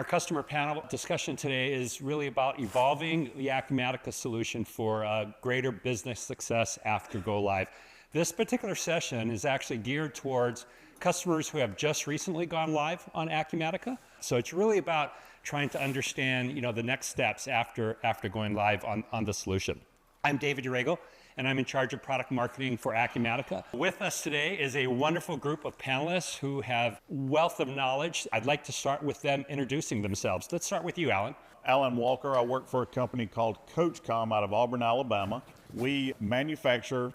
Our customer panel discussion today is really about evolving the Acumatica solution for greater business success after go live. This particular session is actually geared towards customers who have just recently gone live on Acumatica. So it's really about trying to understand, the next steps after going live on the solution. I'm David Urego, and I'm in charge of product marketing for Acumatica. With us today is a wonderful group of panelists who have wealth of knowledge. I'd like to start with them introducing themselves. Let's start with you, Alan. Alan Walker. I work for a company called CoachCom out of Auburn, Alabama. We manufacture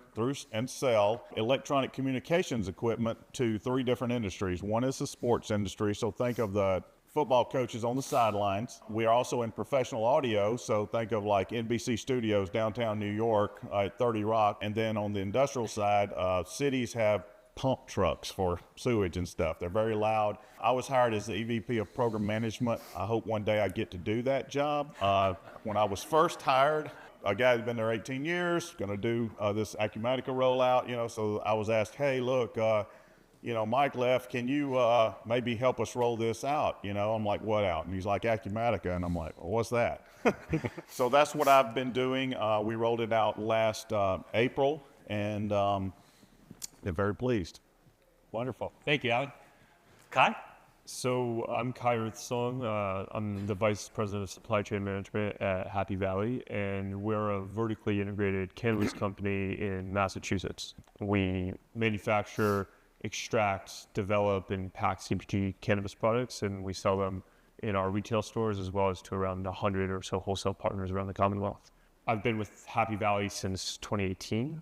and sell electronic communications equipment to 3 different industries. One is the sports industry, so think of the football coaches on the sidelines. We are also in professional audio, so think of like NBC Studios downtown New York at 30 Rock. And then on the industrial side, cities have pump trucks for sewage and stuff. They're very loud. I was hired as the EVP of Program Management. I hope one day I get to do that job. When I was first hired, a guy who'd been there 18 years, going to do this Acumatica rollout, so I was asked, hey, look, Mike left, can you maybe help us roll this out? I'm like, what out? And he's like, Acumatica. And I'm like, well, what's that? So that's what I've been doing. We rolled it out last April, and they're very pleased. Wonderful. Thank you, Alan. Kai? So I'm Kai Ruthsong. I'm the Vice President of Supply Chain Management at Happy Valley, and we're a vertically integrated cannabis company in Massachusetts. We manufacture, extract, develop, and pack CPG cannabis products, and we sell them in our retail stores as well as to around 100 or so wholesale partners around the Commonwealth. I've been with Happy Valley since 2018.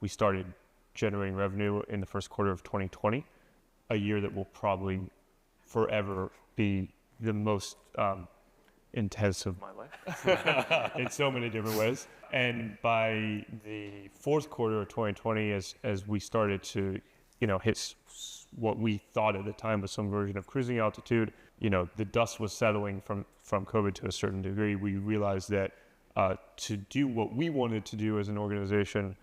We started generating revenue in the first quarter of 2020, a year that will probably forever be the most intense of my life in so many different ways. And by the fourth quarter of 2020, as we started to, hit what we thought at the time was some version of cruising altitude, the dust was settling from COVID to a certain degree. We realized that to do what we wanted to do as an organization,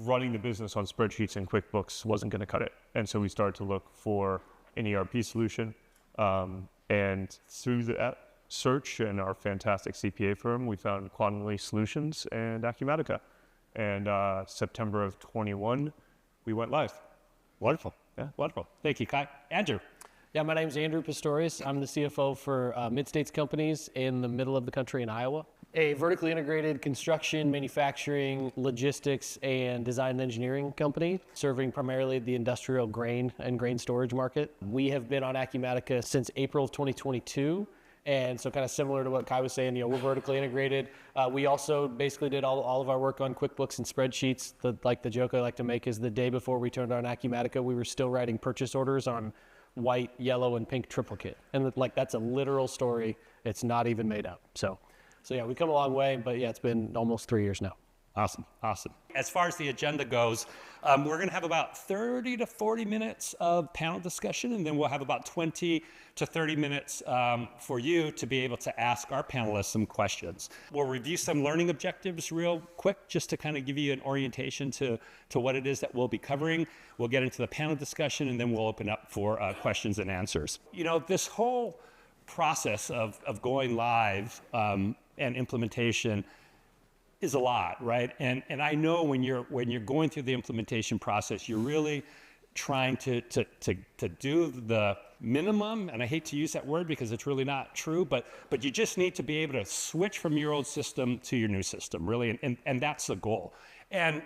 running the business on spreadsheets and QuickBooks wasn't going to cut it. And so we started to look for an ERP solution. And through that search and our fantastic CPA firm, we found Quantum Leaf Solutions and Acumatica. And September of 21, we went live. Wonderful. Yeah, wonderful. Thank you, Kai. Andrew. Yeah, my name's Andrew Pistorius. I'm the CFO for Mid-States Companies in the middle of the country in Iowa. A vertically integrated construction, manufacturing, logistics, and design and engineering company serving primarily the industrial grain and grain storage market. We have been on Acumatica since April of 2022. And so kind of similar to what Kai was saying, we're vertically integrated. We also basically did all of our work on QuickBooks and spreadsheets. The joke I like to make is the day before we turned on Acumatica, we were still writing purchase orders on white, yellow, and pink triplicate. And that's a literal story. It's not even made up. So yeah, we've come a long way, but yeah, it's been almost 3 years now. Awesome. As far as the agenda goes, we're going to have about 30 to 40 minutes of panel discussion, and then we'll have about 20 to 30 minutes for you to be able to ask our panelists some questions. We'll review some learning objectives real quick, just to kind of give you an orientation to what it is that we'll be covering. We'll get into the panel discussion, and then we'll open up for questions and answers. This whole process of going live and implementation is a lot, right? And I know when you're going through the implementation process, you're really trying to do the minimum, and I hate to use that word because it's really not true, but you just need to be able to switch from your old system to your new system, really, and that's the goal. And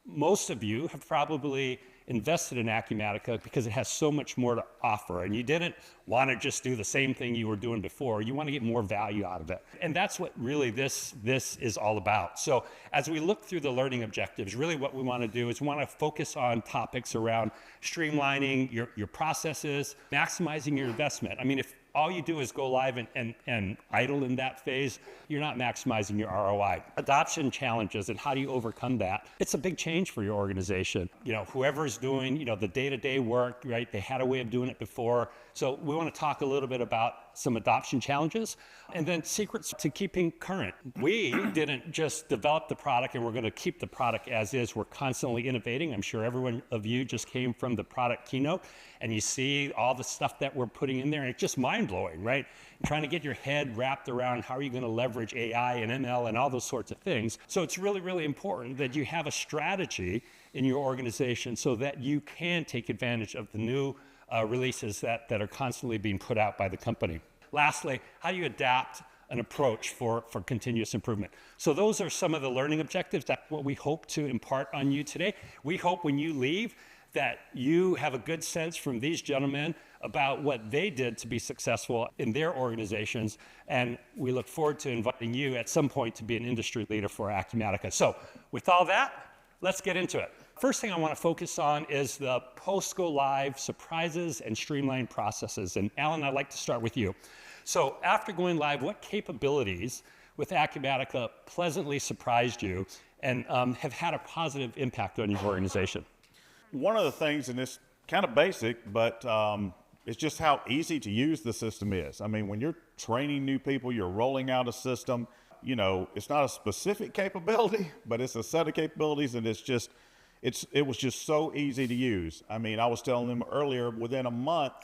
most of you have probably invested in Acumatica because it has so much more to offer, and you didn't want to just do the same thing you were doing before. You want to get more value out of it, and that's what really this is all about. So as we look through the learning objectives, really what we want to do is we want to focus on topics around streamlining your processes, maximizing your investment. I mean, if all you do is go live and idle in that phase, you're not maximizing your ROI. Adoption challenges and how do you overcome that? It's a big change for your organization. Whoever's doing, the day-to-day work, right? They had a way of doing it before. So we want to talk a little bit about some adoption challenges and then secrets to keeping current. We didn't just develop the product and we're going to keep the product as is. We're constantly innovating. I'm sure every one of you just came from the product keynote and you see all the stuff that we're putting in there, and it's just mind-blowing, right? Trying to get your head wrapped around how are you going to leverage AI and ML and all those sorts of things. So it's really, really important that you have a strategy in your organization so that you can take advantage of the new releases that are constantly being put out by the company. Lastly, how do you adapt an approach for continuous improvement? So those are some of the learning objectives. That's what we hope to impart on you today. We hope when you leave that you have a good sense from these gentlemen about what they did to be successful in their organizations. And we look forward to inviting you at some point to be an industry leader for Acumatica. So with all that, let's get into it. First thing I want to focus on is the post-go live surprises and streamlined processes. And Alan, I'd like to start with you. So after going live, what capabilities with Acumatica pleasantly surprised you and have had a positive impact on your organization? One of the things, and it's kind of basic, but it's just how easy to use the system is. I mean, when you're training new people, you're rolling out a system, you know, it's not a specific capability, but it's a set of capabilities, and it was just so easy to use. I mean, I was telling them earlier, within a month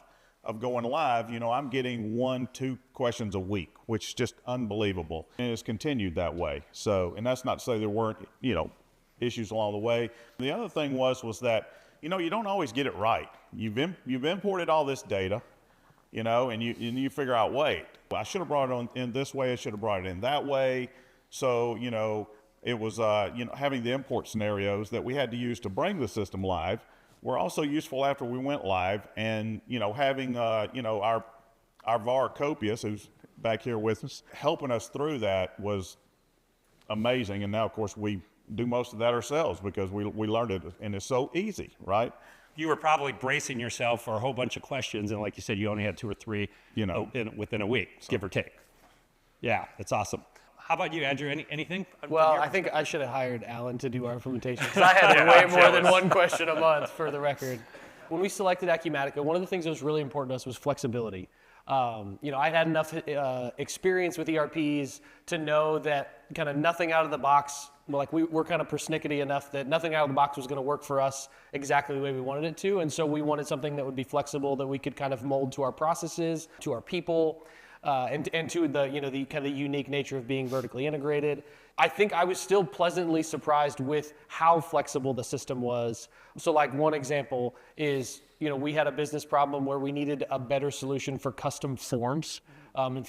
of going live, you know, I'm getting 1-2 questions a week, which is just unbelievable. And it's continued that way. So, and that's not to say there weren't, you know, issues along the way. The other thing was that, you know, you don't always get it right. You've imported all this data, you know, and you figure out, wait, I should have brought it in this way, I should have brought it in that way. So, you know, it was, you know, having the import scenarios that we had to use to bring the system live were also useful after we went live. And, you know, having, you know, our VAR Copius, who's back here with us, helping us through that was amazing. And now, of course, we do most of that ourselves because we learned it, and it's so easy, right? You were probably bracing yourself for a whole bunch of questions, and like you said, you only had 2 or 3, you know, within a week, give or take. Yeah, that's awesome. How about you, Andrew? Anything? Well, I think I should have hired Alan to do our implementation because I had way more than one question a month, for the record. When we selected Acumatica, one of the things that was really important to us was flexibility. You know, I had enough experience with ERPs to know that kind of nothing out of the box, like we're kind of persnickety enough that nothing out of the box was going to work for us exactly the way we wanted it to. And so we wanted something that would be flexible, that we could kind of mold to our processes, to our people, and to the, you know, the kind of unique nature of being vertically integrated. I think I was still pleasantly surprised with how flexible the system was. So like one example is, you know, we had a business problem where we needed a better solution for custom forms.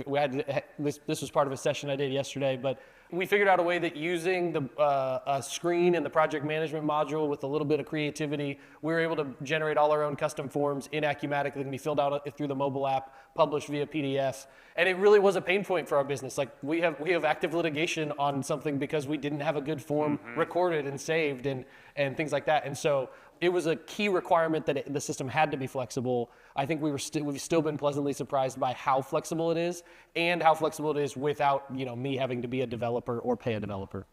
We had this was part of a session I did yesterday, but we figured out a way that using a screen in the project management module with a little bit of creativity, we were able to generate all our own custom forms in Acumatica that can be filled out through the mobile app, published via PDF. And it really was a pain point for our business. Like we have active litigation on something because we didn't have a good form recorded and saved and things like that. And so it was a key requirement that the system had to be flexible. I think we've still been pleasantly surprised by how flexible it is and how flexible it is without, you know, me having to be a developer or pay a developer.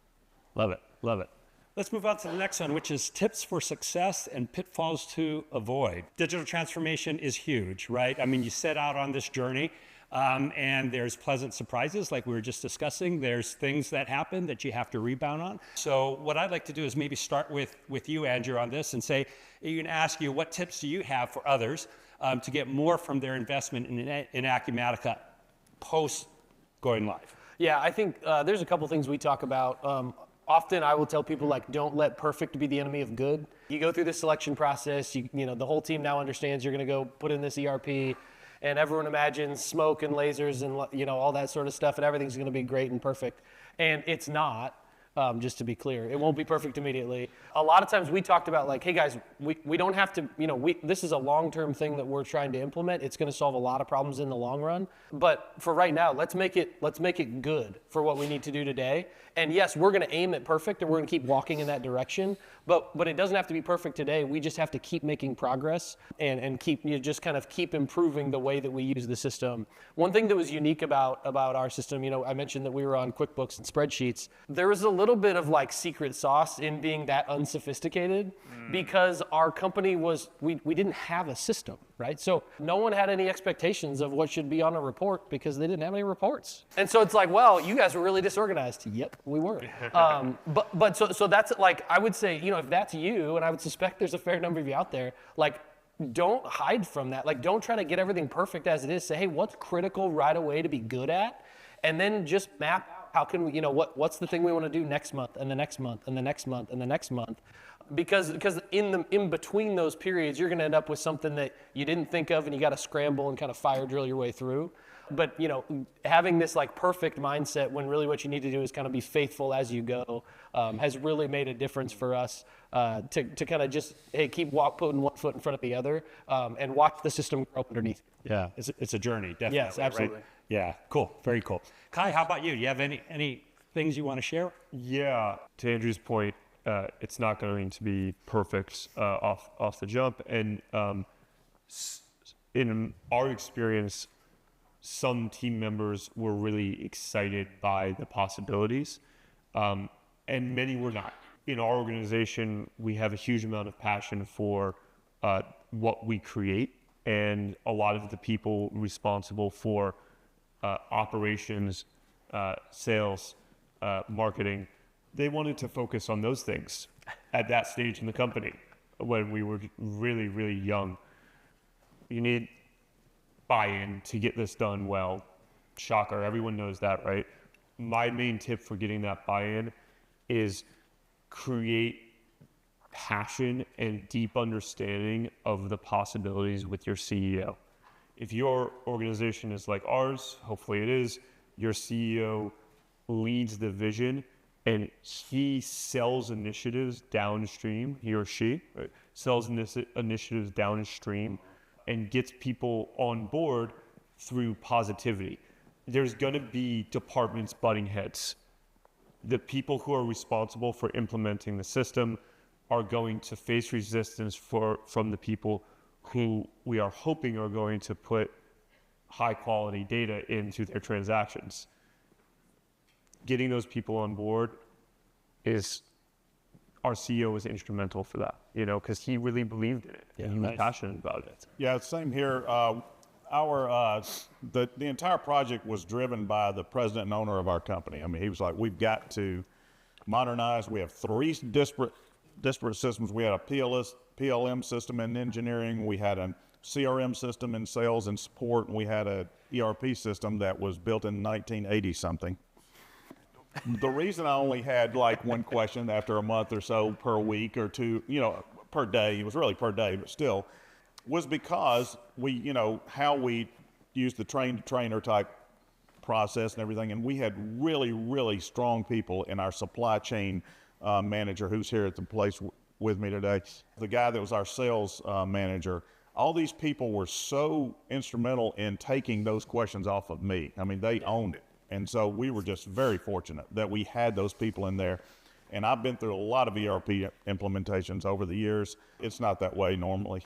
Love it, love it. Let's move on to the next one, which is tips for success and pitfalls to avoid. Digital transformation is huge, right? I mean, you set out on this journey. And there's pleasant surprises like we were just discussing. There's things that happen that you have to rebound on. So what I'd like to do is maybe start with you, Andrew, on this and say, you can ask you, what tips do you have for others to get more from their investment in Acumatica post going live? Yeah, I think there's a couple things we talk about. Often I will tell people, like, don't let perfect be the enemy of good. You go through the selection process, you know, the whole team now understands you're going to go put in this ERP, and everyone imagines smoke and lasers and, you know, all that sort of stuff, and everything's going to be great and perfect. And it's not, just to be clear. It won't be perfect immediately. A lot of times we talked about, like, hey guys, we don't have to, you know, this is a long-term thing that we're trying to implement. It's going to solve a lot of problems in the long run. But for right now, let's make it good for what we need to do today. And yes, we're going to aim at perfect, and we're going to keep walking in that direction. But it doesn't have to be perfect today. We just have to keep making progress and keep, you know, just kind of keep improving the way that we use the system. One thing that was unique about our system, you know, I mentioned that we were on QuickBooks and spreadsheets. There was a little little bit of like secret sauce in being that unsophisticated because our company we didn't have a system, right? So no one had any expectations of what should be on a report because they didn't have any reports. And so it's like, well, you guys were really disorganized. Yep, we were. But so that's like, I would say, if that's you, and I would suspect there's a fair number of you out there, like, don't hide from that. Like, don't try to get everything perfect as it is. Say, hey, what's critical right away to be good at? And then just map out how can we, what's the thing we want to do next month and the next month and the next month and the next month. Because in between those periods, you're going to end up with something that you didn't think of and you got to scramble and kind of fire drill your way through. But, having this like perfect mindset when really what you need to do is kind of be faithful as you go has really made a difference for us to kind of just, hey, keep putting one foot in front of the other and watch the system grow underneath. Yeah, it's a journey, definitely. Yes, absolutely. Right? Yeah, cool, very cool. Kai, how about you? Do you have any things you want to share? Yeah, to Andrew's point, it's not going to be perfect off the jump. And in our experience, some team members were really excited by the possibilities, and many were not. In our organization, we have a huge amount of passion for what we create, and a lot of the people responsible for operations, sales, marketing, they wanted to focus on those things at that stage in the company when we were really, really young. You need buy-in to get this done well. Shocker, everyone knows that, right? My main tip for getting that buy-in is create passion and deep understanding of the possibilities with your CEO. If your organization is like ours, hopefully it is, your CEO leads the vision and he sells initiatives downstream, he or she, right, sells initiatives downstream and gets people on board through positivity. There's gonna be departments butting heads. The people who are responsible for implementing the system are going to face resistance from the people who we are hoping are going to put high quality data into their transactions. Getting those people on board our CEO is instrumental for that, because he really believed in it and he was passionate about it. Yeah, same here. The entire project was driven by the president and owner of our company. I mean, he was like, we've got to modernize. We have three disparate systems. We had a PLM system in engineering. We had a CRM system in sales and support. And we had a ERP system that was built in 1980 something. The reason I only had like one question after a month or so per week or two, per day, it was really per day, but still, was because we, how we used the train-to-trainer type process and everything. And we had really, really strong people in our supply chain manager who's here at the place with me today. The guy that was our sales manager, all these people were so instrumental in taking those questions off of me. I mean, they owned it. And so we were just very fortunate that we had those people in there. And I've been through a lot of ERP implementations over the years. It's not that way normally.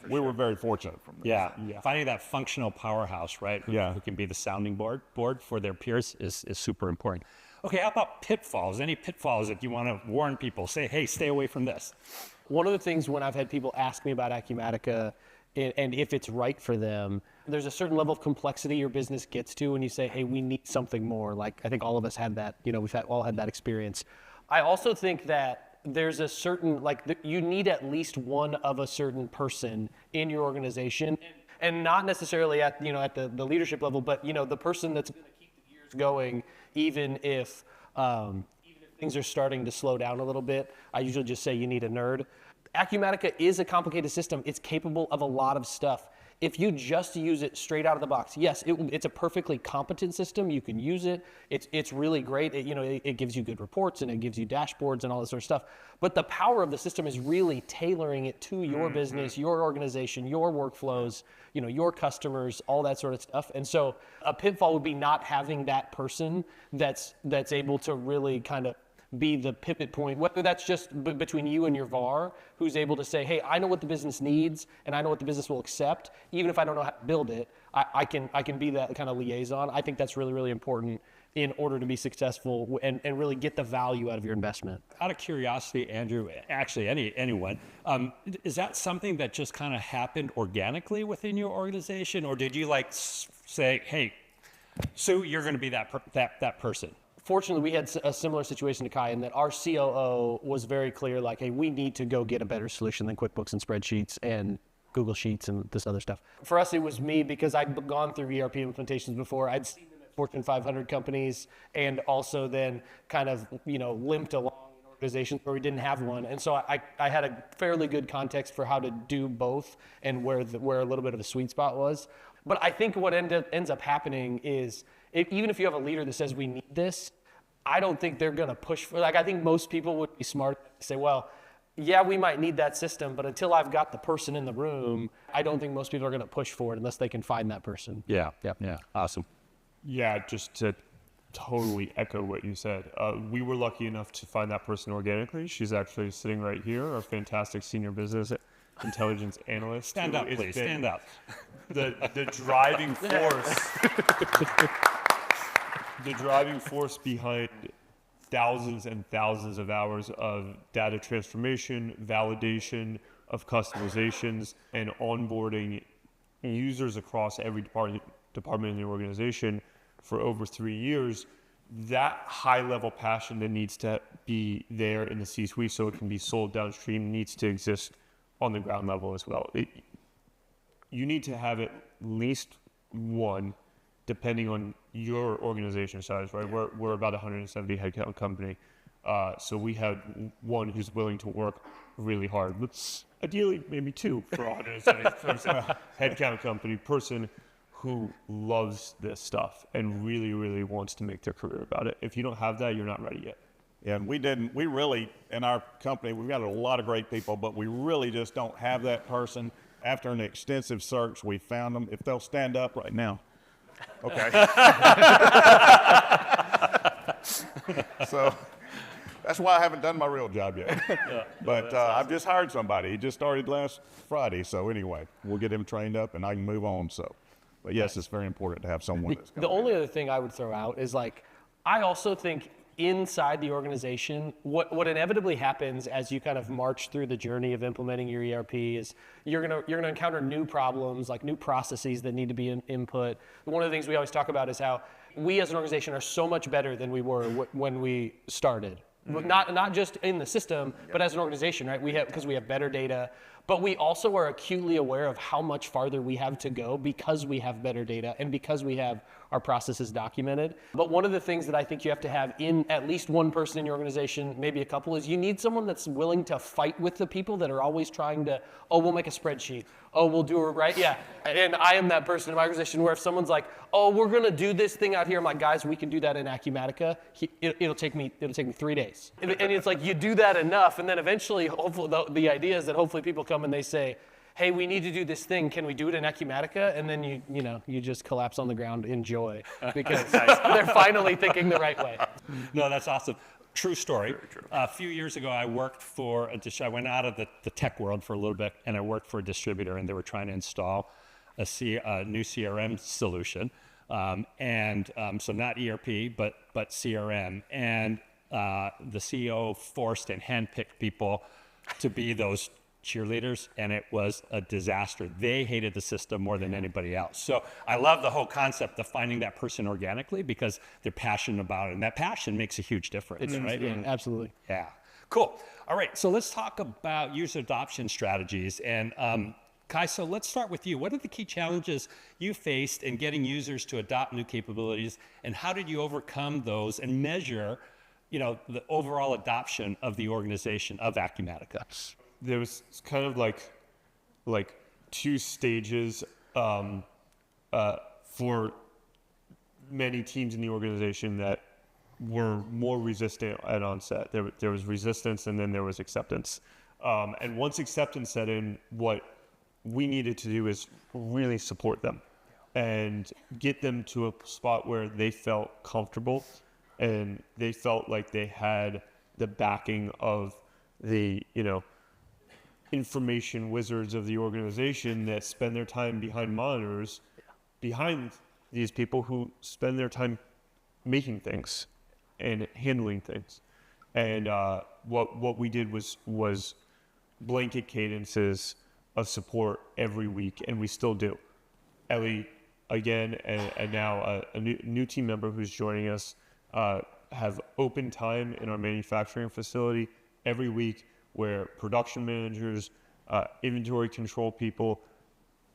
We were very fortunate from that. Yeah. Finding that functional powerhouse, right? Who can be the sounding board for their peers is super important. Okay, how about pitfalls? Any pitfalls that you want to warn people? Say, hey, stay away from this. One of the things when I've had people ask me about Acumatica and if it's right for them, there's a certain level of complexity your business gets to when you say, hey, we need something more. Like, I think all of us had that, we've all had that experience. I also think that there's a certain, you need at least one of a certain person in your organization, and not necessarily at, at the leadership level, but, the person that's going to keep the gears going, even if things are starting to slow down a little bit. I usually just say you need a nerd. Acumatica is a complicated system. It's capable of a lot of stuff. If you just use it straight out of the box, yes, it's a perfectly competent system. You can use it. It's really great. It gives you good reports and it gives you dashboards and all this sort of stuff. But the power of the system is really tailoring it to your business, your organization, your workflows, your customers, all that sort of stuff. And so a pitfall would be not having that person that's able to really kind of be the pivot point, whether that's just between you and your VAR, who's able to say, hey, I know what the business needs and I know what the business will accept. Even if I don't know how to build it, I can be that kind of liaison. I think that's really, really important. in order to be successful and really get the value out of your investment. Out of curiosity, Andrew, actually anyone, is that something that just kind of happened organically within your organization, or did you like say, hey, Sue, you're going to be that person? Fortunately, we had a similar situation to Kai in that our COO was very clear, like, hey, we need to go get a better solution than QuickBooks and spreadsheets and Google Sheets and this other stuff. For us, it was me because I'd gone through ERP implementations before. I'd seen them at Fortune 500 companies and also then kind of, limped along in organizations where we didn't have one. And so I had a fairly good context for how to do both and where a little bit of the sweet spot was. But I think what ends up happening is even if you have a leader that says we need this, I don't think they're going to push for, I think most people would be smart to say, well, yeah, we might need that system, but until I've got the person in the room, I don't think most people are going to push for it unless they can find that person. Yeah. Yep. Yeah. Awesome. Yeah, just to totally echo what you said. We were lucky enough to find that person organically. She's actually sitting right here, our fantastic senior business intelligence analyst. Stand up, please. Stand up. The driving force. The driving force behind thousands and thousands of hours of data transformation, validation of customizations, and onboarding users across every department in the organization for over 3 years. That high-level passion that needs to be there in the C-suite so it can be sold downstream needs to exist on the ground level as well. You need to have at least one, depending on your organization size, right? We're about 170 headcount company. So we have one who's willing to work really hard. Let's ideally maybe two for 170 headcount company, person who loves this stuff and really, really wants to make their career about it. If you don't have that, you're not ready yet. And we really, in our company, we've got a lot of great people, but we really just don't have that person. After an extensive search, we found them. If they'll stand up right now. Okay. So that's why I haven't done my real job yet. But I've just hired somebody. He just started last Friday. So anyway, we'll get him trained up and I can move on. So, but yes, it's very important to have someone that's The only other thing I would throw out is I also think inside the organization, what inevitably happens as you kind of march through the journey of implementing your ERP is you're gonna encounter new problems, like new processes that need to be input. One of the things we always talk about is how we as an organization are so much better than we were when we started. Mm-hmm. Not just in the system, but as an organization, right? Because we have better data, but we also are acutely aware of how much farther we have to go because we have better data and because we have our processes documented. But one of the things that I think you have to have in at least one person in your organization, maybe a couple, is you need someone that's willing to fight with the people that are always trying to, we'll make a spreadsheet. We'll do it right. Yeah. And I am that person in my organization where if someone's like, we're going to do this thing out here, I'm like, guys, we can do that in Acumatica. It'll take me 3 days. And it's like, you do that enough. And then eventually, hopefully, the idea is that hopefully people come and they say, hey, we need to do this thing. Can we do it in Acumatica? And then you just collapse on the ground in joy because they're finally thinking the right way. No, that's awesome. True story. True. A few years ago, I worked for I went out of the tech world for a little bit, and I worked for a distributor, and they were trying to install a new CRM solution, so not ERP, but CRM. And the CEO forced and handpicked people to be those cheerleaders, and it was a disaster. They hated the system more than anybody else. So I love the whole concept of finding that person organically because they're passionate about it, and that passion makes a huge difference, right? Yeah, absolutely. Yeah. Cool. All right, so let's talk about user adoption strategies. And Kai, so let's start with you. What are the key challenges you faced in getting users to adopt new capabilities, and how did you overcome those and measure, the overall adoption of the organization of Acumatica? There was kind of like two stages for many teams in the organization that were more resistant at onset. There was resistance and then there was acceptance. And once acceptance set in, what we needed to do is really support them and get them to a spot where they felt comfortable and they felt like they had the backing of the, information wizards of the organization that spend their time behind monitors, behind these people who spend their time making things and handling things. And what we did was blanket cadences of support every week, and we still do. Ellie, again, and now a new team member who's joining us, have open time in our manufacturing facility every week where production managers, inventory control people,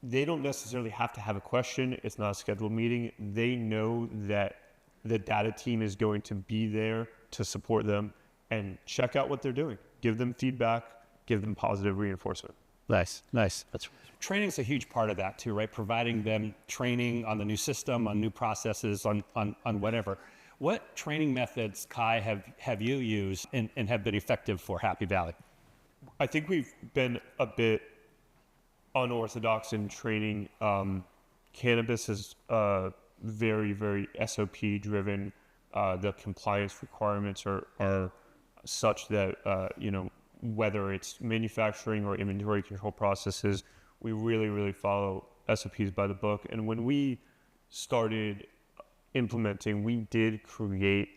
they don't necessarily have to have a question. It's not a scheduled meeting. They know that the data team is going to be there to support them and check out what they're doing, give them feedback, give them positive reinforcement. Nice. That's Training is a huge part of that too, right? Providing them training on the new system, on new processes, on whatever. What training methods, Kai, have you used and have been effective for Happy Valley? I think we've been a bit unorthodox in training. Cannabis is very, very SOP driven. The compliance requirements are such that, whether it's manufacturing or inventory control processes, we really, really follow SOPs by the book. And when we started implementing, we did create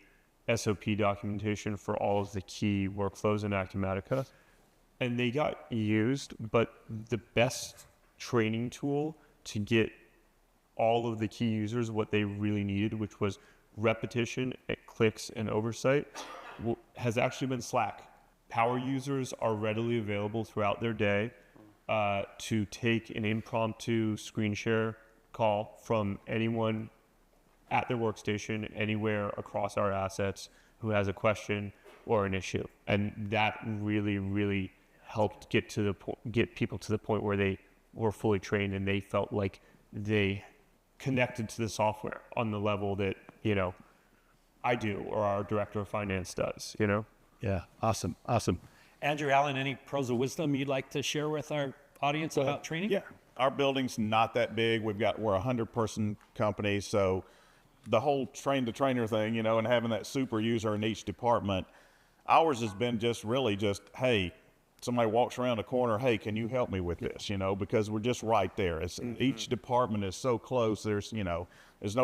SOP documentation for all of the key workflows in Acumatica, and they got used, but the best training tool to get all of the key users what they really needed, which was repetition, clicks, and oversight, has actually been Slack. Power users are readily available throughout their day to take an impromptu screen share call from anyone at their workstation, anywhere across our assets, who has a question or an issue. And that really, really helped get people to the point where they were fully trained and they felt like they connected to the software on the level that, I do or our director of finance does, Yeah, awesome. Andrew Allen, any pearls of wisdom you'd like to share with our audience about training? Yeah, our building's not that big. We're a 100-person company, so the whole train the trainer thing, and having that super user in each department, ours has been just, hey, somebody walks around the corner, hey, can you help me with this? Because we're just right there. Each department is so close. There's no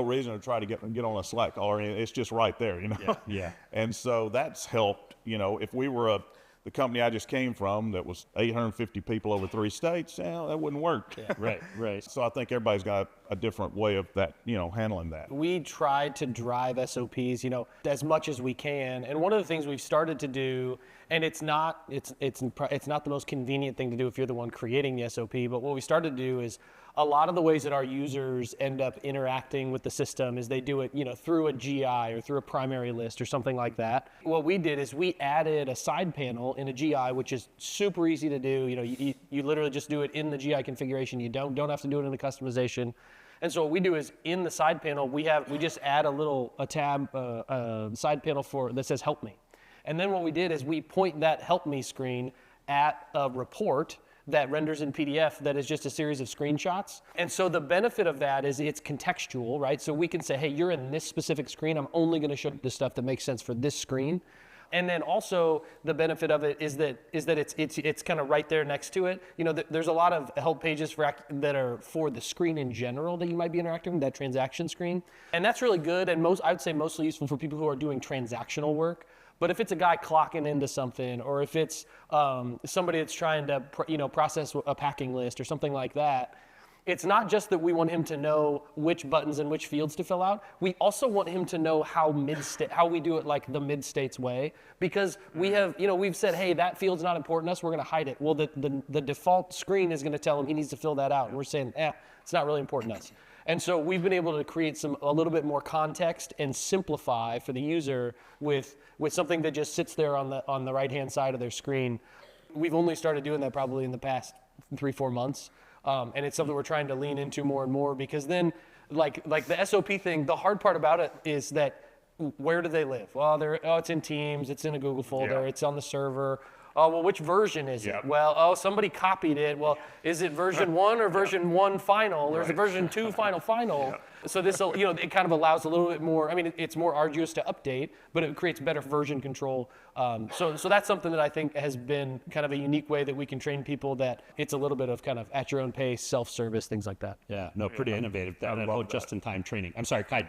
reason to try to get on a Slack call. It's just right there, Yeah. And so that's helped. If we were the company I just came from that was 850 people over 3 states, that wouldn't work. Yeah. Right. So I think everybody's got a different way of that, handling that. We try to drive SOPs, as much as we can. And one of the things we've started to do, and it's not the most convenient thing to do if you're the one creating the SOP, but what we started to do is a lot of the ways that our users end up interacting with the system is they do it, through a GI or through a primary list or something like that. What we did is we added a side panel in a GI, which is super easy to do. You literally just do it in the GI configuration. You don't have to do it in the customization. And so what we do is in the side panel, we just add a tab, side panel that says help me. And then what we did is we point that help me screen at a report that renders in PDF that is just a series of screenshots. And so the benefit of that is it's contextual, right? So we can say, hey, you're in this specific screen. I'm only going to show the stuff that makes sense for this screen. And then also the benefit of it is that it's kind of right there next to it. There's a lot of help pages that are for the screen in general that you might be interacting with, that transaction screen. And that's really good, and I would say mostly useful for people who are doing transactional work. But if it's a guy clocking into something, or if it's somebody that's trying to process a packing list or something like that, it's not just that we want him to know which buttons and which fields to fill out. We also want him to know how we do it like the mid-states way, because we've said, hey, that field's not important to us, we're going to hide it. Well, the default screen is going to tell him he needs to fill that out, and we're saying, it's not really important to us. And so we've been able to create a little bit more context and simplify for the user with something that just sits there on the right-hand side of their screen. We've only started doing that probably in the past 3-4 months. And it's something we're trying to lean into more and more, because then like the SOP thing, the hard part about it is that where do they live? Well, it's in Teams, it's in a Google folder, It's on the server. Oh, well, which version is it? Well, oh, somebody copied it. Well, is it version 1 or version 1 final? Or is it version 2 final? So this, it kind of allows a little bit more, I mean, it's more arduous to update, but it creates better version control. So that's something that I think has been kind of a unique way that we can train people, that it's a little bit of kind of at your own pace, self-service, things like that. Yeah, no, pretty innovative. That whole just-in-time training. I'm sorry, Kai,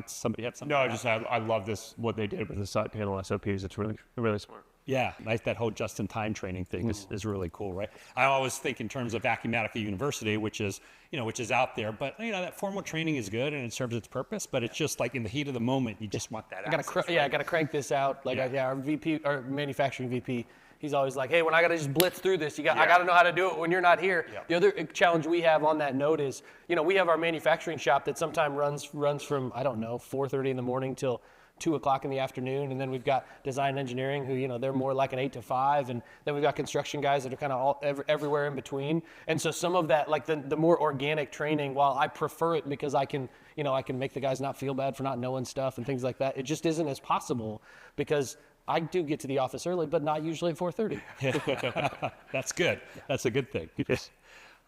somebody have something? No, I love this, what they did with the side panel SOPs. It's really smart. Yeah, nice. That whole just-in-time training thing is really cool, right? I always think in terms of Acumatica University, which is out there, but that formal training is good and it serves its purpose. But it's just like in the heat of the moment, you just want that. I gotta crank this out. Our VP, our manufacturing VP, he's always like, hey, when I gotta just blitz through this, I gotta know how to do it when you're not here. Yeah. The other challenge we have on that note is, we have our manufacturing shop that sometimes runs from 4:30 in the morning till 2 o'clock in the afternoon, and then we've got design engineering who, they're more like an 8 to 5, and then we've got construction guys that are kind of everywhere in between. And so some of that, like the more organic training, while I prefer it because I can make the guys not feel bad for not knowing stuff and things like that, it just isn't as possible because I do get to the office early, but not usually at 4:30. That's good. That's a good thing.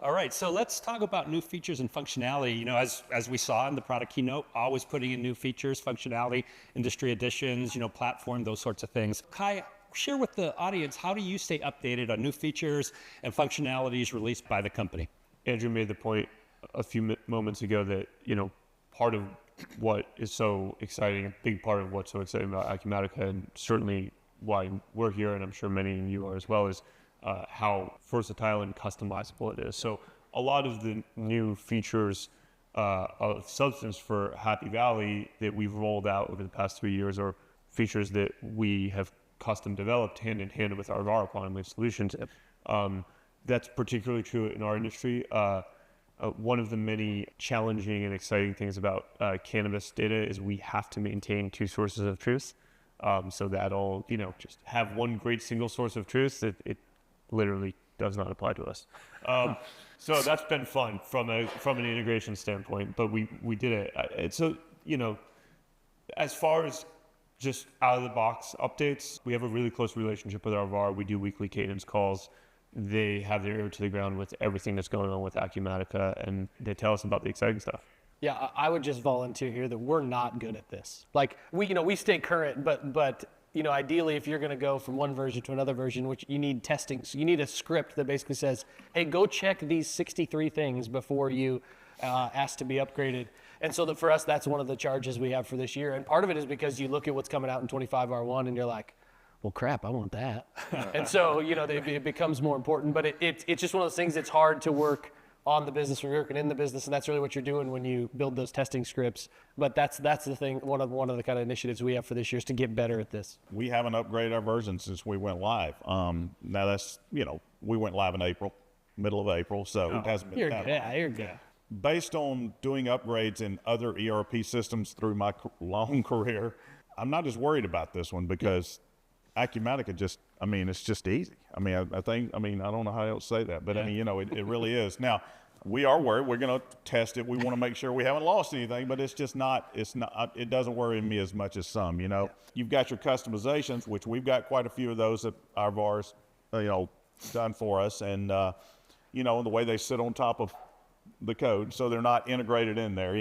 All right, so let's talk about new features and functionality. As we saw in the product keynote, always putting in new features, functionality, industry additions, platform, those sorts of things. Kai, share with the audience, how do you stay updated on new features and functionalities released by the company? Andrew made the point a few moments ago that, part of what is so exciting, a big part of what's so exciting about Acumatica, and certainly why we're here, and I'm sure many of you are as well, is how versatile and customizable it is. So a lot of the new features of substance for Happy Valley that we've rolled out over the past 3 years are features that we have custom developed hand in hand with our VAR quantum wave solutions. That's particularly true in our industry. One of the many challenging and exciting things about cannabis data is we have to maintain 2 sources of truth. So that'll, just have one great single source of truth. It literally does not apply to us. So that's been fun from an integration standpoint, but we did it. So, as far as just out of the box updates, we have a really close relationship with our VAR. We do weekly cadence calls. They have their ear to the ground with everything that's going on with Acumatica, and they tell us about the exciting stuff. Yeah, I would just volunteer here that we're not good at this. Like we stay current, but ideally, if you're going to go from one version to another version, which you need testing, so you need a script that basically says, hey, go check these 63 things before you ask to be upgraded. And so for us, that's one of the charges we have for this year. And part of it is because you look at what's coming out in 25R1 and you're like, well, crap, I want that. And so, it becomes more important. But it's just one of those things that's hard to work on the business when you're working in the business, and that's really what you're doing when you build those testing scripts. But that's the thing. One of the kind of initiatives we have for this year is to get better at this. We haven't upgraded our version since we went live. Now that's we went live in April, middle of April, so it hasn't been that long. You're good. Based on doing upgrades in other ERP systems through my long career, I'm not as worried about this one because Acumatica it's just easy. I don't know how else to say that, but it really is. Now, we are worried. We're going to test it. We want to make sure we haven't lost anything, but it doesn't worry me as much as some, You've got your customizations, which we've got quite a few of those at our VARs, done for us. And, the way they sit on top of the code, so they're not integrated in there,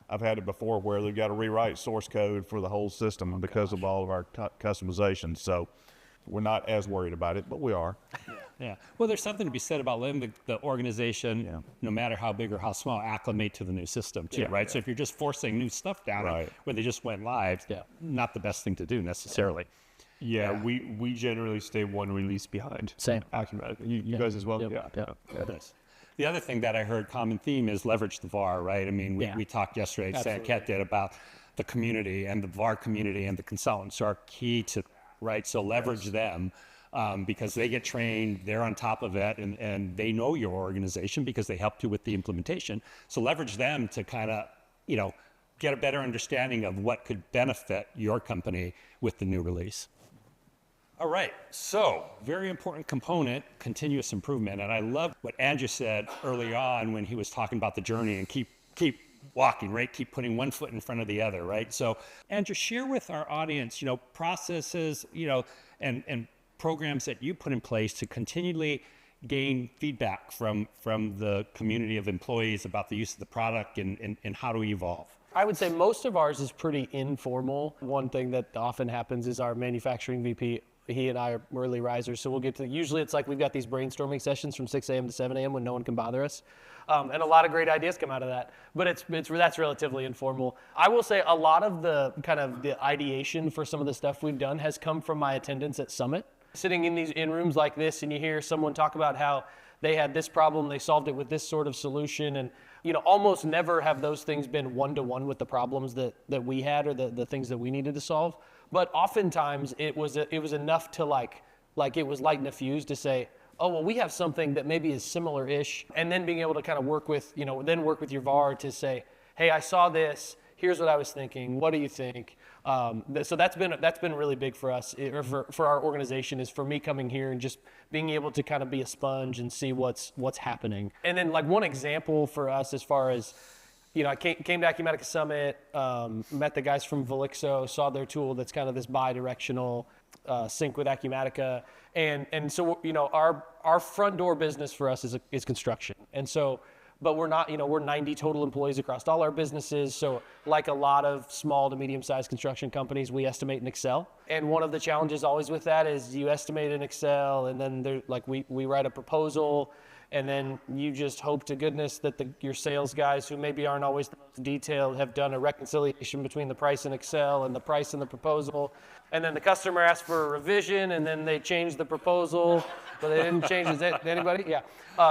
I've had it before where they've got to rewrite source code for the whole system because of all of our customizations. So we're not as worried about it, but we are. Yeah. Well, there's something to be said about letting the organization, no matter how big or how small, acclimate to the new system too, right? So if you're just forcing new stuff down when they just went live, not the best thing to do necessarily. Yeah, we generally stay one release behind. Same. Acumatica. You guys as well? Yep. Nice. The other thing that I heard common theme is leverage the VAR, right? I mean, we talked yesterday, Kat did, about the community, and the VAR community and the consultants are key to, right? So leverage them because they get trained, they're on top of it, and they know your organization because they helped you with the implementation. So leverage them to kind of, get a better understanding of what could benefit your company with the new release. All right, so very important component, continuous improvement. And I love what Andrew said early on when he was talking about the journey and keep walking, right? Keep putting one foot in front of the other, right? So Andrew, share with our audience, processes, and programs that you put in place to continually gain feedback from the community of employees about the use of the product and how to evolve? I would say most of ours is pretty informal. One thing that often happens is our manufacturing VP, he and I are early risers, so we'll get to, usually it's like we've got these brainstorming sessions from 6 a.m. to 7 a.m. when no one can bother us. And a lot of great ideas come out of that, but that's relatively informal. I will say a lot of the kind of the ideation for some of the stuff we've done has come from my attendance at Summit. Sitting in rooms like this, and you hear someone talk about how they had this problem, they solved it with this sort of solution, and almost never have those things been one-to-one with the problems that we had or the things that we needed to solve. But oftentimes it was enough to like it was lighting a fuse to say, oh, well, we have something that maybe is similar-ish, and then being able to kind of work with your VAR to say, hey, I saw this, here's what I was thinking, what do you think? So that's been really big for us, for our organization, is for me coming here and just being able to kind of be a sponge and see what's happening. And then like one example for us as far as, I came to Acumatica Summit, met the guys from Velixo, saw their tool that's kind of this bi-directional sync with Acumatica. And so, our front door business for us is construction. And so, but we're not, we're 90 total employees across all our businesses. So like a lot of small to medium-sized construction companies, we estimate in Excel. And one of the challenges always with that is you estimate in Excel, and then we write a proposal, and then you just hope to goodness that your sales guys, who maybe aren't always the most detailed, have done a reconciliation between the price in Excel and the price in the proposal. And then the customer asks for a revision, and then they change the proposal, but they didn't change. Is that anybody? Yeah.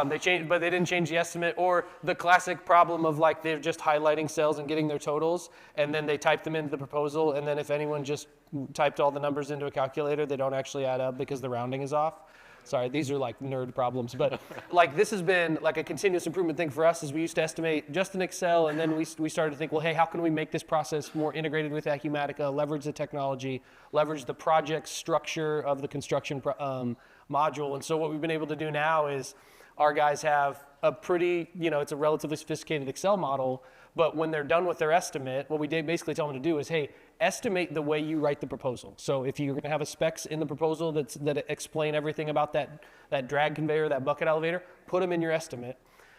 They changed, but they didn't change the estimate. Or the classic problem of like they're just highlighting cells and getting their totals, and then they type them into the proposal, and then if anyone just typed all the numbers into a calculator, they don't actually add up because the rounding is off. Sorry, these are like nerd problems, but like this has been like a continuous improvement thing for us. Is we used to estimate just in Excel, and then we started to think, well, hey, how can we make this process more integrated with Acumatica, leverage the technology, leverage the project structure of the construction module. And so what we've been able to do now is our guys have a pretty, it's a relatively sophisticated Excel model, but when they're done with their estimate, what we basically tell them to do is, hey, estimate the way you write the proposal. So if you're going to have a specs in the proposal that explain everything about that drag conveyor, that bucket elevator, put them in your estimate.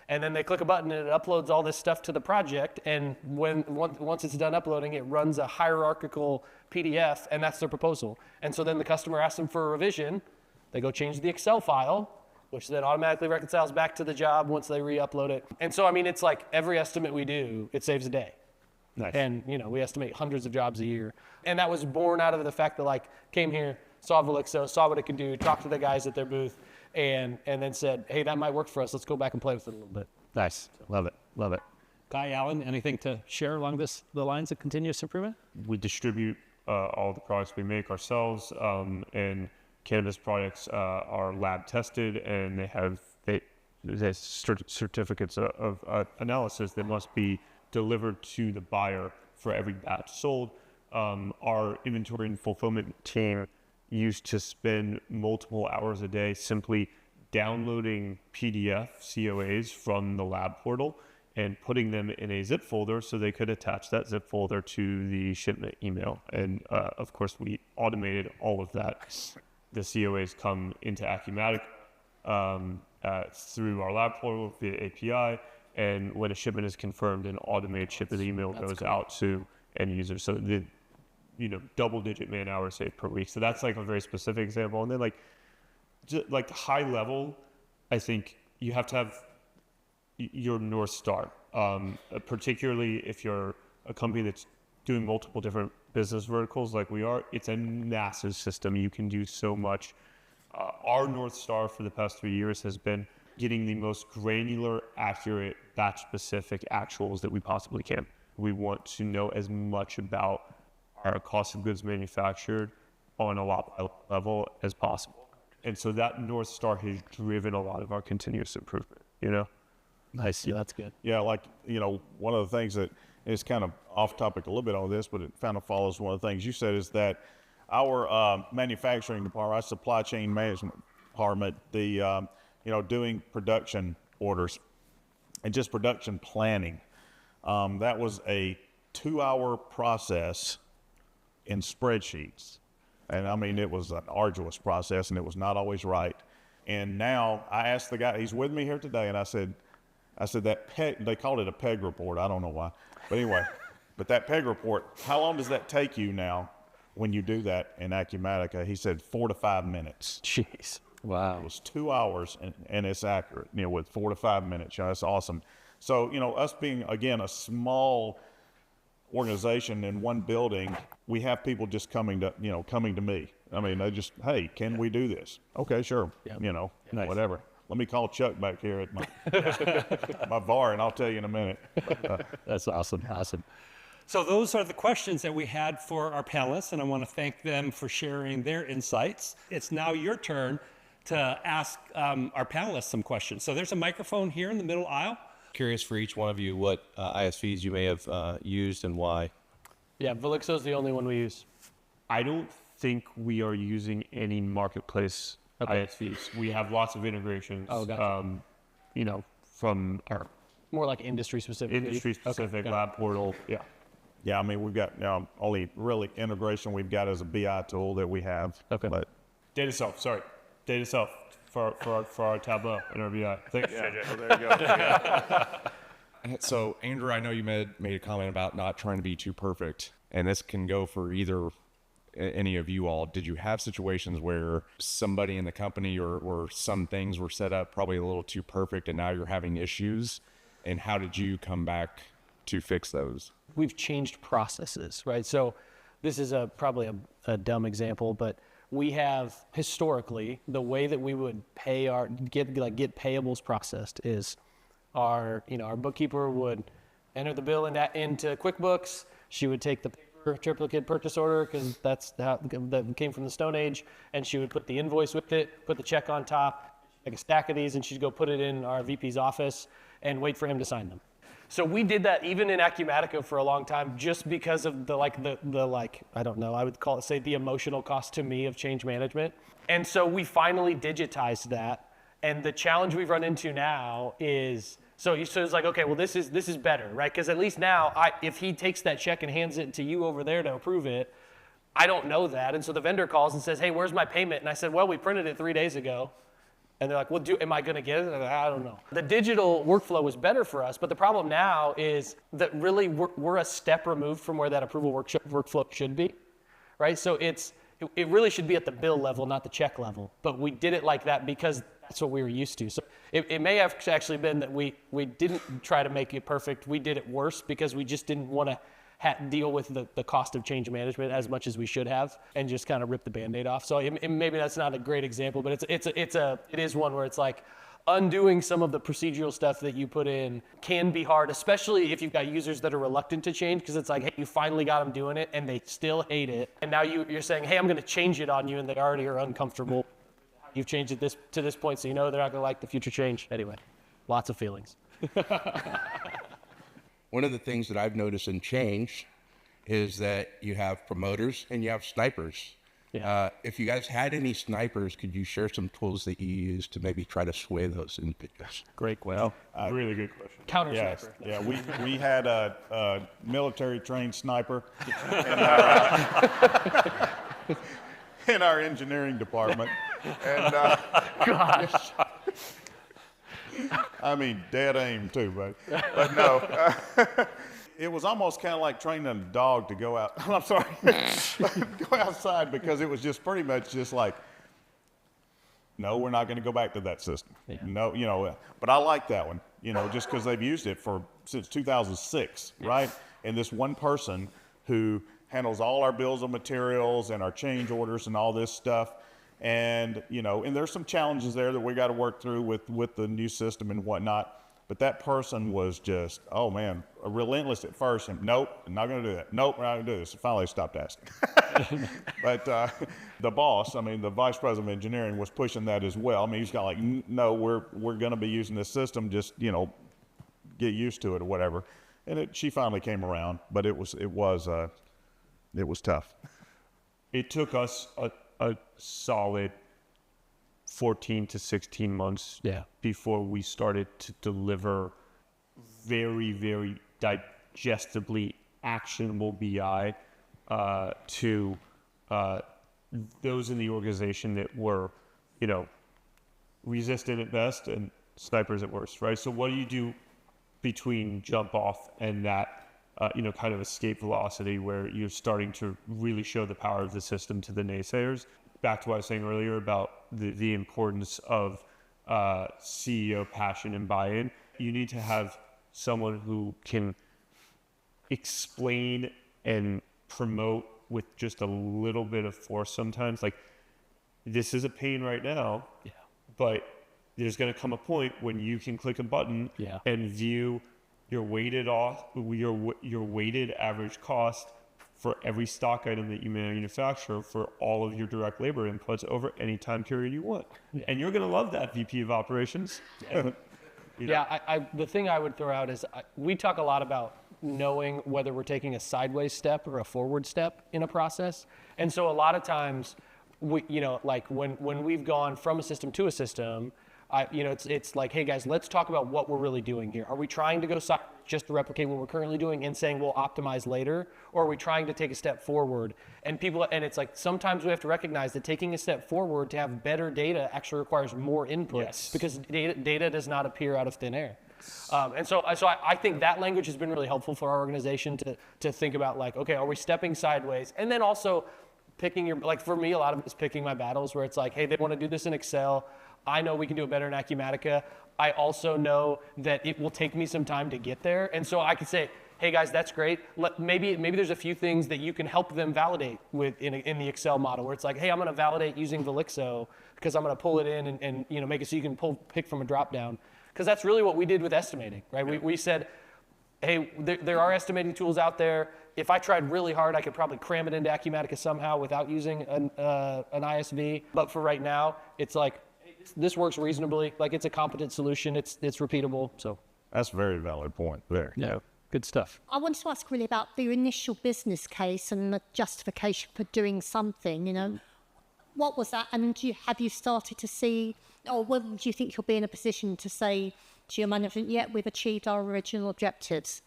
And then they click a button and it uploads all this stuff to the project. And once it's done uploading, it runs a hierarchical PDF, and that's their proposal. And so then the customer asks them for a revision. They go change the Excel file, which then automatically reconciles back to the job once they re-upload it. And so, I mean, it's like every estimate we do, it saves a day. Nice. And, we estimate hundreds of jobs a year. And that was born out of the fact that, came here, saw Velixo, saw what it could do, talked to the guys at their booth, and then said, hey, that might work for us. Let's go back and play with it a little bit. Nice. Love it. Love it. Guy, Alan, anything to share along the lines of continuous improvement? We distribute all the products we make ourselves, and cannabis products are lab tested, and they have certificates of analysis that must be delivered to the buyer for every batch sold. Our inventory and fulfillment team used to spend multiple hours a day simply downloading PDF COAs from the lab portal and putting them in a zip folder so they could attach that zip folder to the shipment email. And of course, we automated all of that. The COAs come into Acumatica through our lab portal via API. And when a shipment is confirmed, an automated shipment email goes out to end users. So the double-digit man hours saved per week. So that's like a very specific example. And then like high level, I think you have to have your North Star, particularly if you're a company that's doing multiple different business verticals like we are. It's a massive system. You can do so much. Our North Star for the past 3 years has been getting the most granular, accurate, batch-specific actuals that we possibly can. We want to know as much about our cost of goods manufactured on a lot level as possible. And so that North Star has driven a lot of our continuous improvement, Nice. Yeah, that's good. Yeah, one of the things that is kind of off topic a little bit on this, but it kind of follows one of the things you said, is that our manufacturing department, our supply chain management department, doing production orders and just production planning, that was a 2-hour process in spreadsheets. And I mean, it was an arduous process, and it was not always right. And now I asked the guy, he's with me here today, and I said that peg, they called it a peg report. I don't know why, but anyway, but that peg report, how long does that take you now when you do that in Acumatica? He said 4 to 5 minutes. Jeez. Wow. It was 2 hours, and it's accurate, with 4 to 5 minutes. That's awesome. So, us being, again, a small organization in one building, we have people just coming to me. I mean, they just, hey, can we do this? Okay, sure. Nice. Whatever. Let me call Chuck back here at my VAR, and I'll tell you in a minute. That's awesome. Awesome. So those are the questions that we had for our panelists, and I want to thank them for sharing their insights. It's now your turn to ask our panelists some questions. So there's a microphone here in the middle aisle. Curious for each one of you what ISVs you may have used and why. Yeah, Velixo's the only one we use. I don't think we are using any marketplace ISVs. We have lots of integrations. Oh, gotcha. From our More like industry specific. industry-specific lab portal. Yeah. Yeah, I mean, we've got only really integration we've got as a BI tool that we have. Okay. But Data self for our Tableau and our BI. Thanks, JJ. well, there you go. So, Andrew, I know you made a comment about not trying to be too perfect, and this can go for either any of you all. Did you have situations where somebody in the company or some things were set up probably a little too perfect, and now you're having issues? And how did you come back to fix those? We've changed processes, right? So this is probably a dumb example, but we have historically, the way that we would pay get payables processed is our bookkeeper would enter the bill into QuickBooks. She would take the paper triplicate purchase order, because that came from the Stone Age, and she would put the invoice with it, put the check on top, like a stack of these, and she'd go put it in our VP's office and wait for him to sign them. So we did that even in Acumatica for a long time, just because of the I don't know, I would say the emotional cost to me of change management. And so we finally digitized that. And the challenge we've run into now is, so it's like, okay, well, this is better, right? Because at least now, if he takes that check and hands it to you over there to approve it, I don't know that. And so the vendor calls and says, hey, where's my payment? And I said, well, we printed it 3 days ago. And they're like, well, am I going to get it? And I don't know. The digital workflow was better for us, but the problem now is that really we're a step removed from where that approval workflow should be, right? So it really should be at the bill level, not the check level. But we did it like that because that's what we were used to. So it may have actually been that we didn't try to make it perfect. We did it worse because we just didn't want to deal with the cost of change management as much as we should have, and just kind of rip the Band-Aid off. So maybe that's not a great example, but it is one where it's like undoing some of the procedural stuff that you put in can be hard, especially if you've got users that are reluctant to change, because it's like, hey, you finally got them doing it and they still hate it. And now you're saying, hey, I'm going to change it on you, and they already are uncomfortable. You've changed it to this point, so you know they're not going to like the future change. Anyway, lots of feelings. One of the things that I've noticed in change is that you have promoters and you have snipers. Yeah. If you guys had any snipers, could you share some tools that you use to maybe try to sway those individuals? Great question. Really good question. Counter Yes. sniper. Yeah, we had a military trained sniper in our engineering department. And Gosh. I mean, dead aim too, but no. It was almost kind of like training a dog to go out. I'm sorry, go outside, because it was just pretty much just like, no, we're not going to go back to that system. Yeah. No, but I like that one, just because they've used it since 2006, right? And this one person who handles all our bills of materials and our change orders and all this stuff. And, and there's some challenges there that we got to work through with the new system and whatnot. But that person was just, oh man, relentless at first. And nope, I'm not going to do that. Nope, we're not going to do this. And finally, I stopped asking. But the boss, the vice president of engineering, was pushing that as well. He's got like, no, we're going to be using this system. Just, get used to it or whatever. And she finally came around, but it was tough. It took us a solid 14 to 16 months before we started to deliver very, very digestibly actionable BI to those in the organization that were, you know, resistant at best and snipers at worst, right? So what do you do between jump off and that, you know, kind of escape velocity where you're starting to really show the power of the system to the naysayers? Back to what I was saying earlier about the importance of CEO passion and buy-in. You need to have someone who can explain and promote with just a little bit of force sometimes. Like, this is a pain right now, but there's going to come a point when you can click a button and view your weighted average cost for every stock item that you manufacture for all of your direct labor inputs over any time period you want. And you're going to love that, VP of operations. The thing I would throw out is we talk a lot about knowing whether we're taking a sideways step or a forward step in a process. And so a lot of times, we, you know, like when we've gone from a system to a system, you know, it's like, hey guys, let's talk about what we're really doing here. Are we trying to go just to replicate what we're currently doing and saying we'll optimize later, or are we trying to take a step forward? And it's like sometimes we have to recognize that taking a step forward to have better data actually requires more inputs because data does not appear out of thin air. And so I think that language has been really helpful for our organization to think about, like, okay, are we stepping sideways? And then also picking like for me, a lot of it is picking my battles where it's like, hey, they want to do this in Excel. I know we can do it better in Acumatica. I also know that it will take me some time to get there. And so I could say, hey guys, that's great. Maybe there's a few things that you can help them validate with in the Excel model where it's like, hey, I'm going to validate using Velixo because I'm going to pull it in and you know, make it so you can pick from a drop down. Because that's really what we did with estimating, right? We said, hey, there are estimating tools out there. If I tried really hard, I could probably cram it into Acumatica somehow without using an ISV. But for right now, it's like, this works reasonably. Like, it's a competent solution. It's repeatable. So That's a very valid point there. yeah, good stuff. I wanted to ask really about the initial business case and the justification for doing something, you know. What was that? And have you started to see, or when do you think you'll be in a position to say to your management, yeah, we've achieved our original objectives?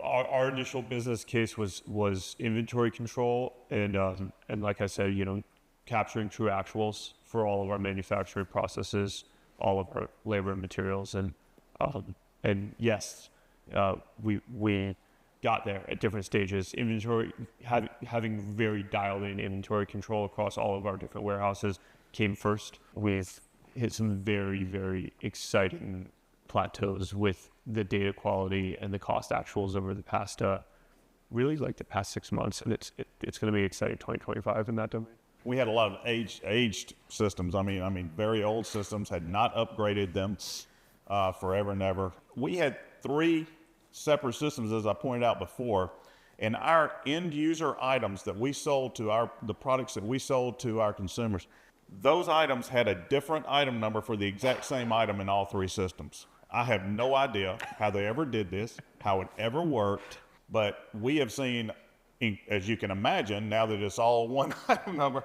Our initial business case was inventory control and like I said, you know, capturing true actuals for all of our manufacturing processes, all of our labor and materials, and yes, we got there at different stages. Inventory, having very dialed in inventory control across all of our different warehouses came first. We've hit some very, very exciting plateaus with the data quality and the cost actuals over the past, really like the past 6 months, and it's going to be exciting 2025 in that domain. We had a lot of aged systems. I mean, very old systems, had not upgraded them forever and ever. We had 3 separate systems, as I pointed out before, and our end user items that we sold to the products that we sold to our consumers, those items had a different item number for the exact same item in all 3 systems. I have no idea how they ever did this, how it ever worked, but we have seen, as you can imagine, now that it's all one item number,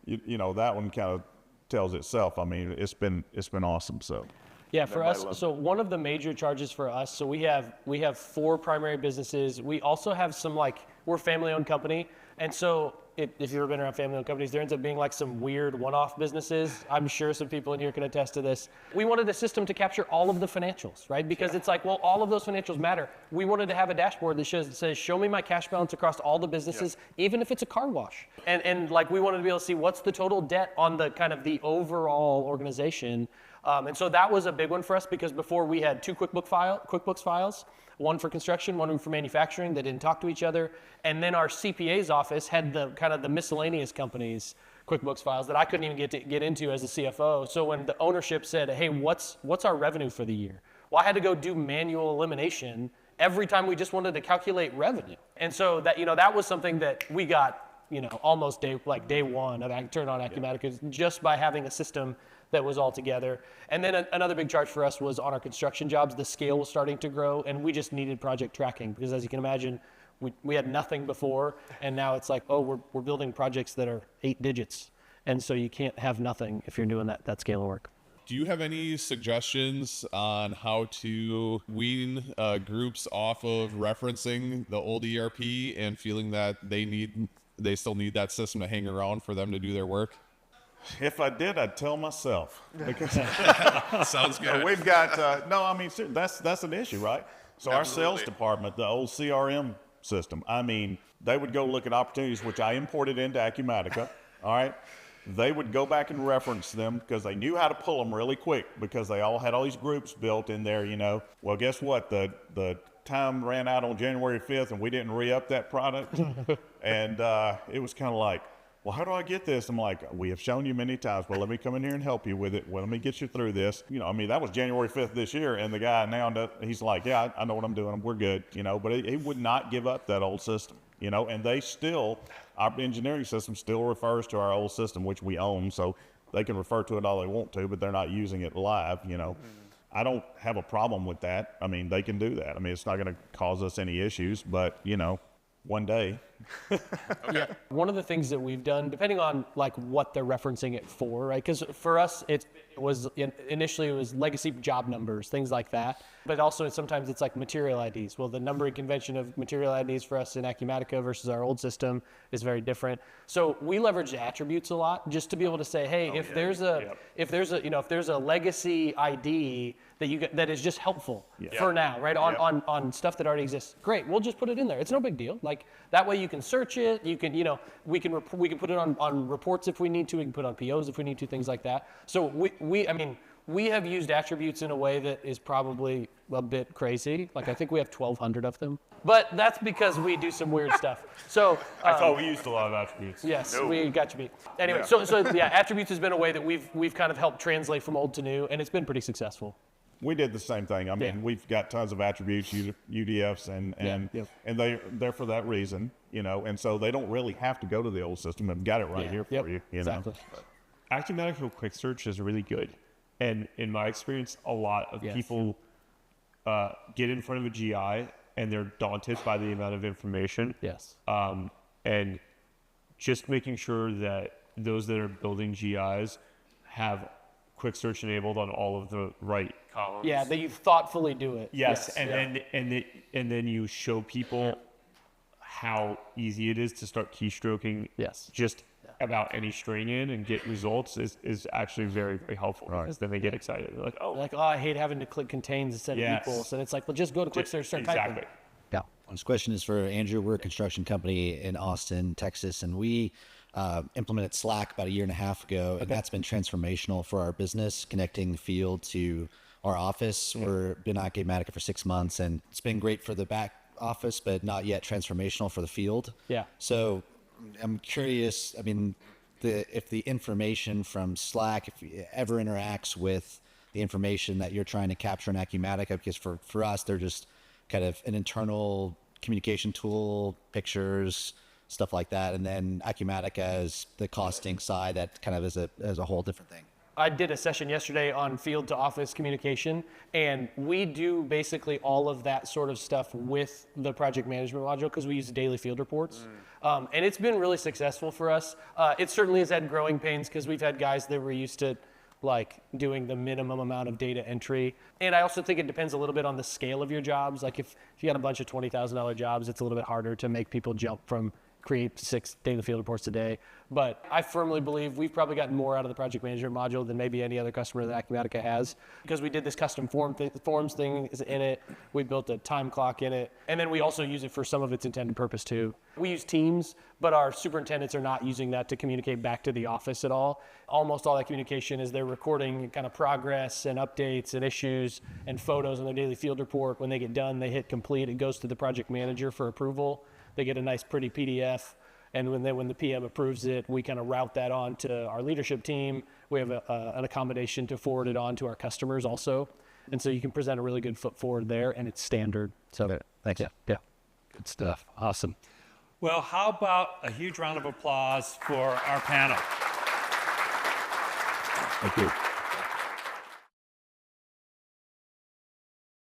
you know, that one kind of tells itself. I mean, it's been awesome. So yeah, for us, so one of the major charges for us, so we have 4 primary businesses. We also have some, like, we're a family-owned company, and so if you've ever been around family-owned companies, there ends up being like some weird one-off businesses. I'm sure some people in here can attest to this. We wanted a system to capture all of the financials, right? Because it's like, well, all of those financials matter. We wanted to have a dashboard that says, show me my cash balance across all the businesses, even if it's a car wash. And like, we wanted to be able to see what's the total debt on the kind of the overall organization. And so that was a big one for us because before we had 2 QuickBooks files, one for construction, one for manufacturing that didn't talk to each other. And then our CPA's office had the kind of the miscellaneous companies QuickBooks files that I couldn't even get into as a CFO. So when the ownership said, hey, what's our revenue for the year? Well, I had to go do manual elimination every time we just wanted to calculate revenue. And so that, you know, that was something that we got, you know, almost day one of turn on Acumatica just by having a system that was all together. And then another big charge for us was on our construction jobs. The scale was starting to grow, and we just needed project tracking because, as you can imagine, we had nothing before, and now it's like, oh, we're building projects that are 8 digits, and so you can't have nothing if you're doing that scale of work. Do you have any suggestions on how to wean groups off of referencing the old ERP and feeling that they need they still need that system to hang around for them to do their work? If I did, I'd tell myself. Because Sounds good. we've got no. I mean, that's an issue, right? So our sales Absolutely. department, the old CRM system. I mean, they would go look at opportunities which I imported into Acumatica. All right. They would go back and reference them because they knew how to pull them really quick because they all had all these groups built in there, you know. Well, guess what? The time ran out on January 5th and we didn't re-up that product. And it was kind of like, well, how do I get this? I'm like, we have shown you many times. Well, let me come in here and help you with it. Well, let me get you through this. You know, I mean, that was January 5th this year. And the guy now, he's like, yeah, I know what I'm doing. We're good, you know. But he would not give up that old system, you know. And they still, our engineering system still refers to our old system, which we own. So they can refer to it all they want to, but they're not using it live, you know. I don't have a problem with that. I mean, they can do that. I mean, it's not going to cause us any issues, but, you know, one day. Yeah. One of the things that we've done, depending on like what they're referencing it for, right? Because for us, initially it was legacy job numbers, things like that. But also sometimes it's like material IDs. Well, the numbering convention of material IDs for us in Acumatica versus our old system is very different. So we leverage attributes a lot just to be able to say, hey, if there's a legacy ID that is just helpful for now, right? On stuff that already exists. Great, we'll just put it in there. It's no big deal. Like that way you can search it. You can, you know, we can put it on reports if we need to. We can put it on POs if we need to, things like that. So we have used attributes in a way that is probably a bit crazy. Like I think we have 1,200 of them, but that's because we do some weird stuff. So I thought we used a lot of attributes. yes, we got you beat. Anyway, Yeah. so attributes has been a way that we've kind of helped translate from old to new, and it's been pretty successful. We did the same thing. I mean, Yeah. we've got tons of attributes, UDFs, and they're for that reason, you know. And so they don't really have to go to the old system. They've got it right here for you, you exactly. know. Acumatica Quick Search is really good. And in my experience, a lot of people get in front of a GI and they're daunted by the amount of information. Yes. And just making sure that those that are building GIs have Quick Search enabled on all of the right columns. Yeah, that you thoughtfully do it. Yes, and then you show people how easy it is to start keystroking. Yes. Just about any string in and get results is actually very, very helpful. Because then they get excited. They're like, oh, I hate having to click contains instead of equals, and it's like, well, just go to quick search, start typing. exactly. Yeah. This question is for Andrew. We're a construction company in Austin, Texas, and we implemented Slack about 1.5 years ago, and that's been transformational for our business, connecting the field to our office. We've been at Acumatica for 6 months, and it's been great for the back office, but not yet transformational for the field. Yeah. So I'm curious, I mean, if the information from Slack, if it ever interacts with the information that you're trying to capture in Acumatica, because for us, they're just kind of an internal communication tool, pictures, stuff like that. And then Acumatica is the costing side that kind of is a whole different thing. I did a session yesterday on field to office communication, and we do basically all of that sort of stuff with the project management module because we use daily field reports. And it's been really successful for us. It certainly has had growing pains because we've had guys that were used to like doing the minimum amount of data entry. And I also think it depends a little bit on the scale of your jobs. Like if you got a bunch of $20,000 jobs, it's a little bit harder to make people jump from create 6 daily field reports a day. But I firmly believe we've probably gotten more out of the project management module than maybe any other customer that Acumatica has, because we did this custom forms thing in it. We built a time clock in it. And then we also use it for some of its intended purpose too. We use Teams, but our superintendents are not using that to communicate back to the office at all. Almost all that communication is they're recording kind of progress and updates and issues and photos on their daily field report. When they get done, they hit complete. It goes to the project manager for approval. They get a nice pretty PDF, and when the PM approves it, we kind of route that on to our leadership team. We have an accommodation to forward it on to our customers also, and so you can present a really good foot forward there, and it's standard. So Thanks. yeah. Good stuff. Awesome. Well, how about a huge round of applause for our panel? Thank you.